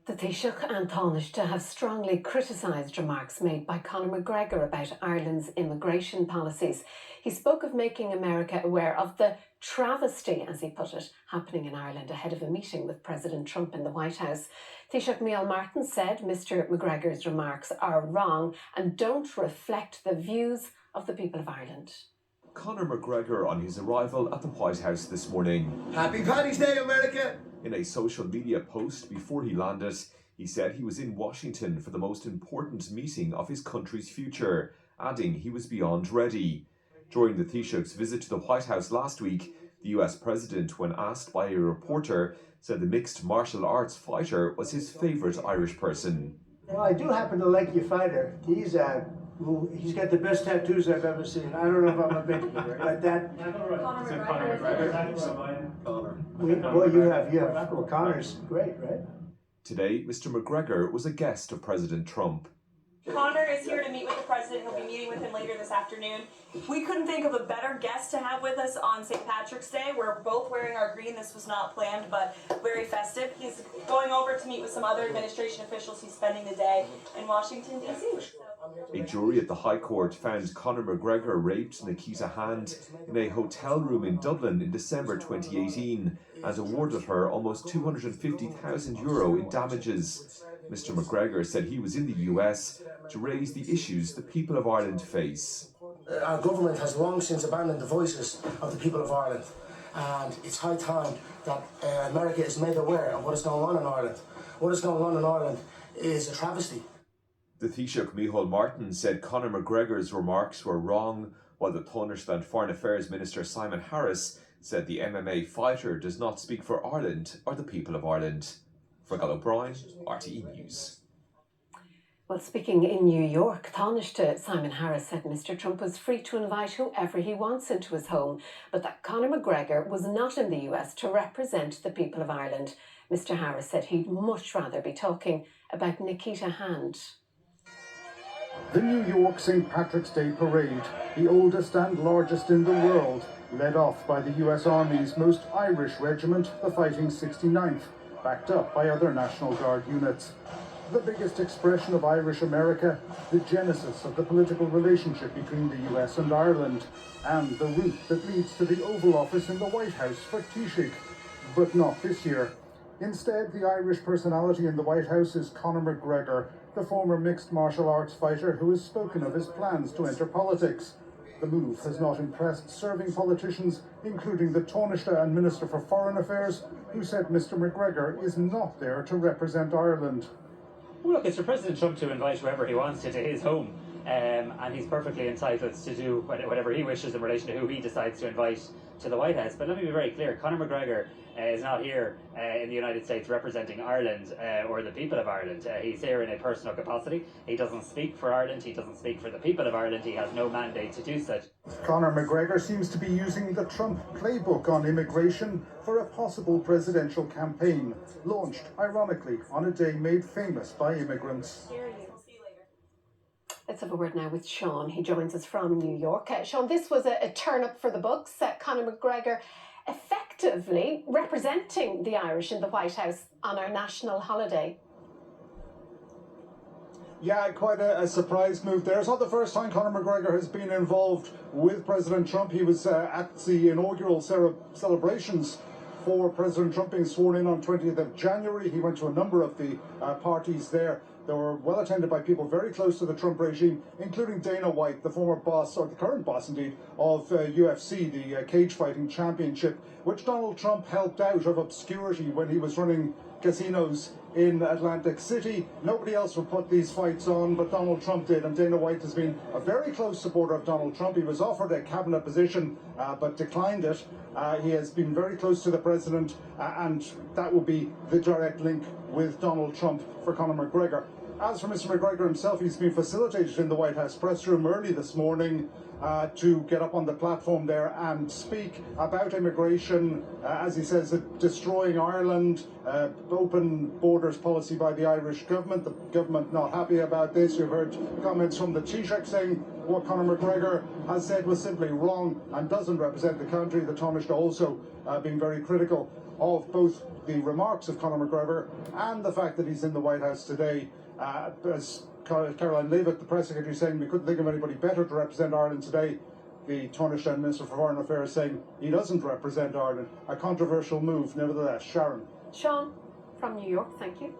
The Taoiseach and Taoiseach have strongly criticised remarks made by Conor McGregor about Ireland's immigration policies. He spoke of making America aware of the travesty, as he put it, happening in Ireland ahead of a meeting with President Trump in the White House. Taoiseach Micheál Martin said Mr McGregor's remarks are wrong and don't reflect the views of the people of Ireland. Conor McGregor on his arrival at the White House this morning. Happy Paddy's Day, America! In a social media post before he landed, he said he was in Washington for the most important meeting of his country's future, adding he was beyond ready. During the Taoiseach's visit to the White House last week, the US president, when asked by a reporter, said the mixed martial arts fighter was his favourite Irish person. Well, I do happen to like your fighter. He's got the best tattoos I've ever seen. I don't know if I'm a big like that. Conor McGregor. Well, you have. Well, Conor's great, right? Today, Mr McGregor was a guest of President Trump. Conor is here to meet with the president. He'll be meeting with him later this afternoon. We couldn't think of a better guest to have with us on St. Patrick's Day. We're both wearing our green. This was not planned, but very festive. He's going over to meet with some other administration officials. He's spending the day in Washington, D.C. A jury at the High Court found Conor McGregor raped Nikita Hand in a hotel room in Dublin in December 2018 and awarded her almost €250,000 in damages. Mr McGregor said he was in the US to raise the issues the people of Ireland face. Our government has long since abandoned the voices of the people of Ireland, and it's high time that America is made aware of what is going on in Ireland. What is going on in Ireland is a travesty. The Taoiseach Micheál Martin said Conor McGregor's remarks were wrong, while the Taoiseach and Foreign Affairs Minister Simon Harris said the MMA fighter does not speak for Ireland or the people of Ireland. For Gal O'Brien, RTE News. Well, speaking in New York, Taoiseach Simon Harris said Mr Trump was free to invite whoever he wants into his home, but that Conor McGregor was not in the US to represent the people of Ireland. Mr Harris said he'd much rather be talking about Nikita Hand. The New York St. Patrick's Day Parade, the oldest and largest in the world, led off by the US Army's most Irish regiment, the Fighting 69th, backed up by other National Guard units. The biggest expression of Irish America, the genesis of the political relationship between the US and Ireland, and the route that leads to the Oval Office in the White House for Taoiseach. But not this year. Instead, the Irish personality in the White House is Conor McGregor, the former mixed martial arts fighter who has spoken of his plans to enter politics. The move has not impressed serving politicians, including the Taoiseach and Minister for Foreign Affairs, who said Mr McGregor is not there to represent Ireland. Well, look, it's for President Trump to invite whoever he wants to his home, and he's perfectly entitled to do whatever he wishes in relation to who he decides to invite to the White House. But let me be very clear, Conor McGregor is not here in the United States representing Ireland or the people of Ireland. He's here in a personal capacity. He doesn't speak for Ireland, he doesn't speak for the people of Ireland, he has no mandate to do such. Conor McGregor seems to be using the Trump playbook on immigration for a possible presidential campaign, launched, ironically, on a day made famous by immigrants. Let's have a word now with Sean. He joins us from New York. Sean, this was a turn-up for the books. Conor McGregor effectively representing the Irish in the White House on our national holiday. Yeah, quite a surprise move there. It's not the first time Conor McGregor has been involved with President Trump. He was at the inaugural celebrations for President Trump being sworn in on 20th of January. He went to a number of the parties there. They were well attended by people very close to the Trump regime, including Dana White, the former boss, or the current boss indeed, of UFC, the cage fighting championship, which Donald Trump helped out of obscurity when he was running casinos in Atlantic City. Nobody else would put these fights on, but Donald Trump did, and Dana White has been a very close supporter of Donald Trump. He was offered a cabinet position, but declined it. He has been very close to the president, and that will be the direct link with Donald Trump for Conor McGregor. As for Mr McGregor himself, he's been facilitated in the White House press room early this morning to get up on the platform there and speak about immigration, as he says, destroying Ireland, open borders policy by the Irish government. The government not happy about this. We've heard comments from the Taoiseach saying what Conor McGregor has said was simply wrong and doesn't represent the country. The Taoiseach also being very critical of both the remarks of Conor McGregor and the fact that he's in the White House today. As Caroline Leavitt, the press secretary, saying we couldn't think of anybody better to represent Ireland today. The Taoiseach Minister for Foreign Affairs saying he doesn't represent Ireland. A controversial move, nevertheless. Sharon. Sean, from New York, thank you.